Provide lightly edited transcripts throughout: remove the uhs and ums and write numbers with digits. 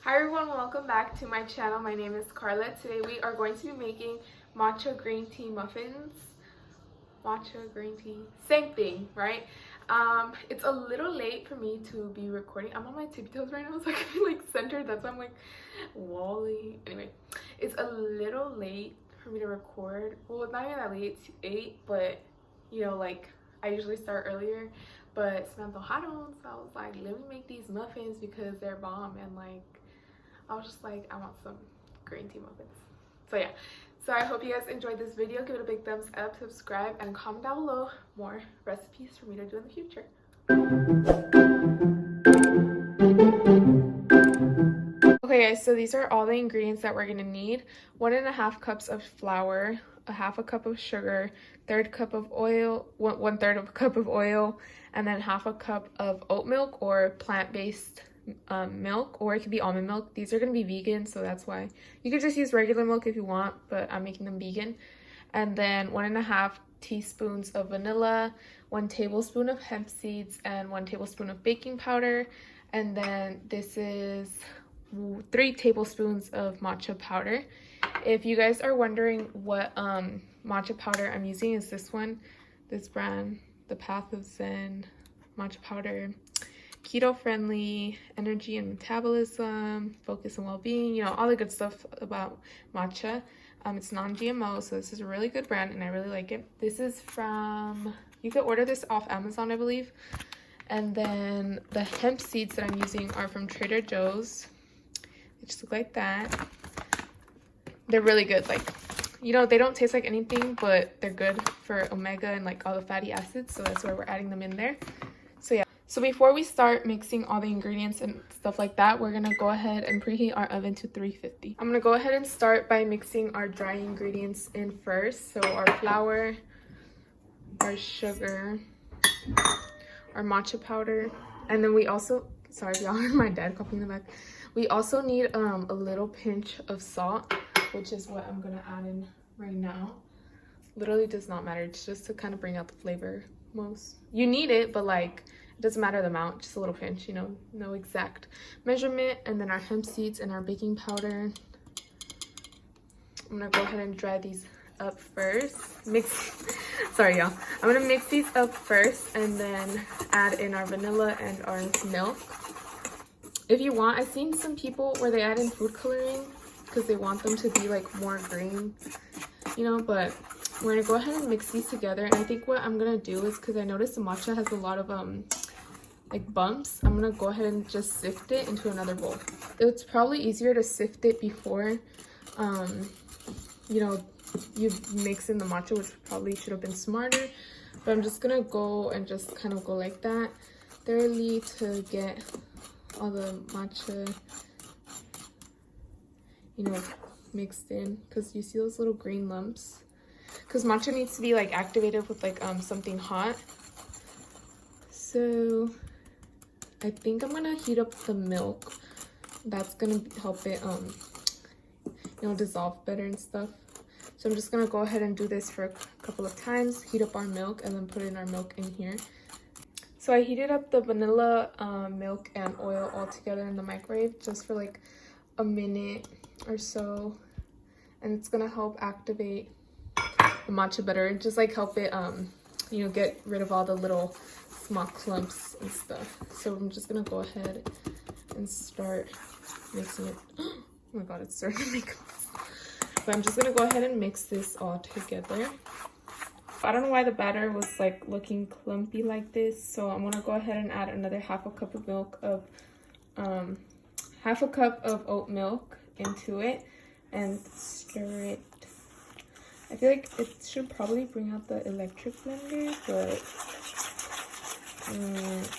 Hi everyone, welcome back to my channel. My name is Carla. Today we are going to be making matcha green tea muffins. Matcha green tea, same thing, right? It's a little late for me to be recording. I'm on my tippy toes right now, so I can be like centered. That's why I'm like wally. Anyway, it's a little late for me to record. Well, it's not even that late. It's 8, but you know, like I usually start earlier. But se me antojaron, so I was like, let me make these muffins because they're bomb, and like I was just like, I want some green tea muffins. So yeah, so I hope you guys enjoyed this video. Give it a big thumbs up, subscribe, and comment down below more recipes for me to do in the future. Okay guys, so these are all the ingredients that we're gonna need. 1.5 cups of flour, 1/2 cup of sugar, 1/3 cup of oil, 1/3 of a cup of oil, and then 1/2 cup of oat milk or plant-based milk, or it could be almond milk. These are going to be vegan, so that's why. You could just use regular milk if you want, but I'm making them vegan. And then 1.5 teaspoons of vanilla, 1 tablespoon of hemp seeds, and 1 tablespoon of baking powder. And then this is 3 tablespoons of matcha powder. If you guys are wondering what matcha powder I'm using, is this brand, the Path of Zen matcha powder. Keto friendly, energy and metabolism, focus and well-being, you know, all the good stuff about matcha. It's non-GMO, so this is a really good brand and I really like it. This is from, you can order this off Amazon, I believe. And then the hemp seeds that I'm using are from Trader Joe's. They just look like that. They're really good. Like, you know, they don't taste like anything, but they're good for omega and like all the fatty acids, so that's why we're adding them in there. So yeah. So before we start mixing all the ingredients and stuff like that, we're gonna go ahead and preheat our oven to 350. I'm gonna go ahead and start by mixing our dry ingredients in first. So our flour, our sugar, our matcha powder, and then we also, sorry if y'all heard my dad coughing in the back. We also need a little pinch of salt, which is what I'm gonna add in right now. Literally does not matter, it's just to kind of bring out the flavor most. You need it, but like, it doesn't matter the amount, just a little pinch, you know, no exact measurement. And then our hemp seeds and our baking powder. I'm gonna go ahead and dry these up first. Sorry y'all. I'm gonna mix these up first and then add in our vanilla and our milk. If you want, I've seen some people where they add in food coloring because they want them to be like more green, you know, but we're gonna go ahead and mix these together. And I think what I'm gonna do is, because I noticed the matcha has a lot of like bumps, I'm gonna go ahead and just sift it into another bowl. It's probably easier to sift it before you know, you mix in the matcha, which probably should have been smarter, but I'm just gonna go and just kind of go like that thoroughly to get all the matcha, you know, mixed in, because you see those little green lumps, because matcha needs to be like activated with like something hot. So I think I'm gonna heat up the milk. That's gonna help it you know, dissolve better and stuff. So I'm just gonna go ahead and do this for a couple of times, heat up our milk, and then put in our milk in here. So I heated up the vanilla, milk, and oil all together in the microwave just for like a minute or so, and it's gonna help activate the matcha better, just like help it you know, get rid of all the little small clumps and stuff. So I'm just gonna go ahead and start mixing it. Oh my god, it's starting to make a mess. But I'm just gonna go ahead and mix this all together. I don't know why the batter was like looking clumpy like this, so I'm gonna go ahead and add another 1/2 cup of milk of 1/2 cup of oat milk into it and stir it. I feel like it should probably bring out the electric blender, but I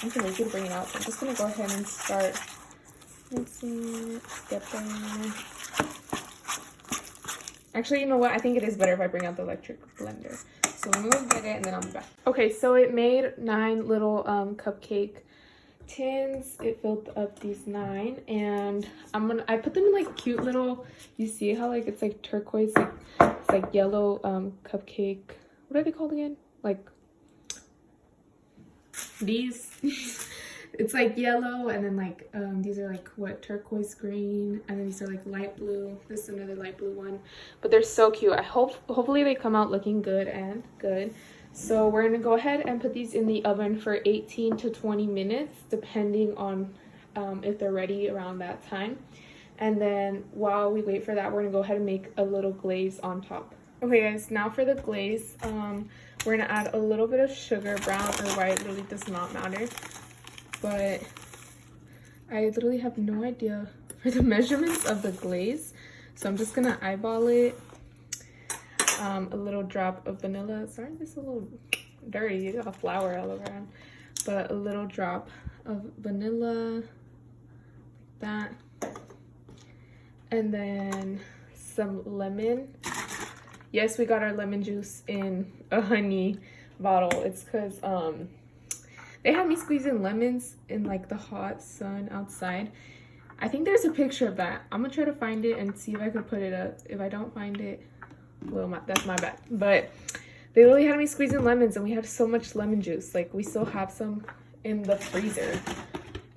can make it bring it out. So I'm just gonna go ahead and start mixing it together. Actually, you know what? I think it is better if I bring out the electric blender. So I'm gonna get it and then I'll be back. Okay, so it made 9 little cupcake tins. It filled up these 9, and I put them in like cute little, you see how like it's like turquoise, like it's like yellow cupcake, what are they called again? Like these It's like yellow, and then like these are like what, turquoise green, and then these are like light blue. This is another light blue one, but they're so cute. Hopefully they come out looking good and good. So we're gonna go ahead and put these in the oven for 18 to 20 minutes, depending on if they're ready around that time. And then while we wait for that, we're gonna go ahead and make a little glaze on top. Okay guys, now for the glaze, we're gonna add a little bit of sugar, brown or white, really does not matter. But I literally have no idea for the measurements of the glaze, so I'm just gonna eyeball it. A little drop of vanilla. Sorry, this is a little dirty. You got flour all around, but a little drop of vanilla, like that. And then some lemon. Yes, we got our lemon juice in a honey bottle. It's because they had me squeezing lemons in like the hot sun outside. I think there's a picture of that. I'm gonna try to find it and see if I can put it up. If I don't find it, well, that's my bad. But they really had me squeezing lemons, and we had so much lemon juice. Like, we still have some in the freezer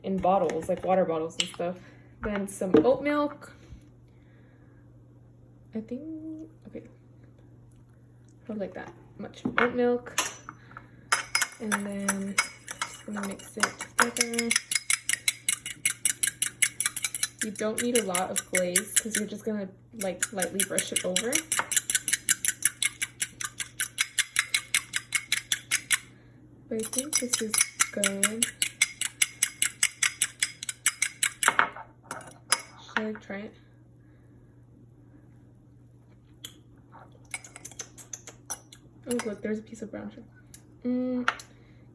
in bottles, like water bottles and stuff. Then some oat milk. I think, okay, probably like that much oat milk. And then just gonna mix it together. You don't need a lot of glaze because you're just gonna like lightly brush it over. But I think this is good. Should I try it? Oh look, there's a piece of brown sugar.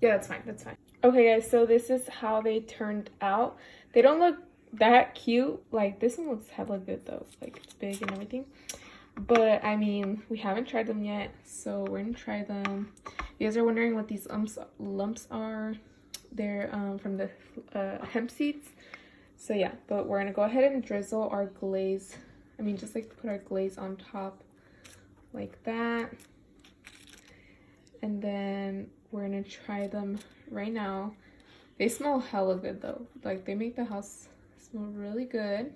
Yeah, that's fine, that's fine. Okay guys, so this is how they turned out. They don't look that cute. Like, this one looks hella good though. Like, it's big and everything. But I mean, we haven't tried them yet, so we're gonna try them. If you guys are wondering what these lumps are, they're from the hemp seeds. So yeah, but we're gonna go ahead and drizzle our glaze. I mean, just like put our glaze on top like that. And then we're gonna try them right now. They smell hella good though. Like, they make the house smell really good.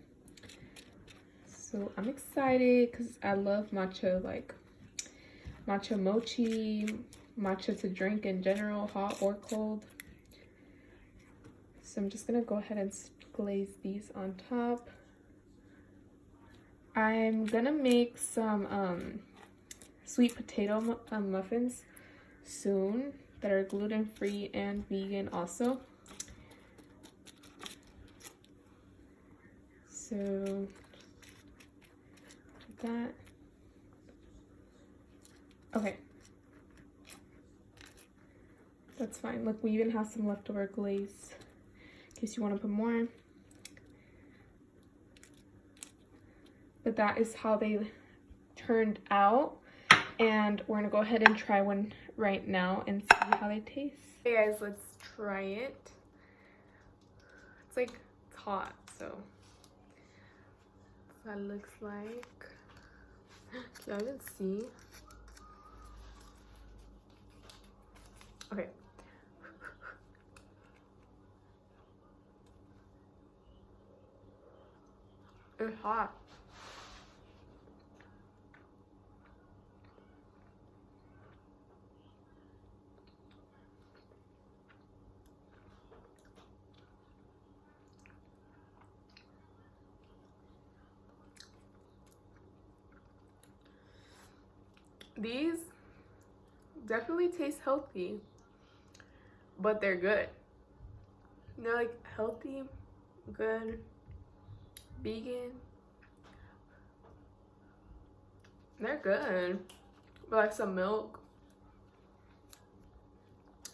So I'm excited because I love matcha, like matcha mochi, matcha to drink in general, hot or cold. So I'm just gonna go ahead and glaze these on top. I'm gonna make some sweet potato muffins soon that are gluten-free and vegan also. So that. Okay, that's fine. Look, we even have some leftover glaze in case you want to put more. But that is how they turned out, and we're gonna go ahead and try one right now and see how they taste. Hey guys, let's try it. It's like, it's hot, so that looks like. Can you even see? Okay. It's hot. These definitely taste healthy, but they're good. They're like healthy, good, vegan. They're good. But like some milk.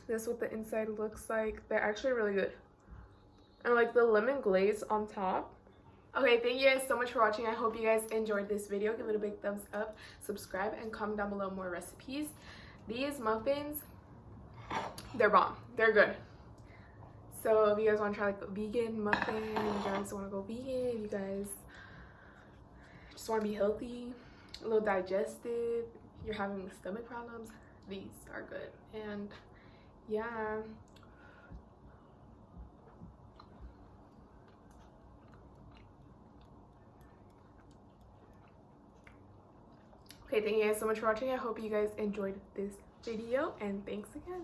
This is what the inside looks like. They're actually really good. And like the lemon glaze on top. Okay, thank you guys so much for watching. I hope you guys enjoyed this video. Give it a big thumbs up, subscribe, and comment down below more recipes. These muffins, they're bomb. They're good. So if you guys want to try like a vegan muffin, you guys want to go vegan, you guys just want to be healthy, a little digestive, you're having stomach problems, these are good. And yeah, Okay, thank you guys so much for watching. I hope you guys enjoyed this video, and thanks again.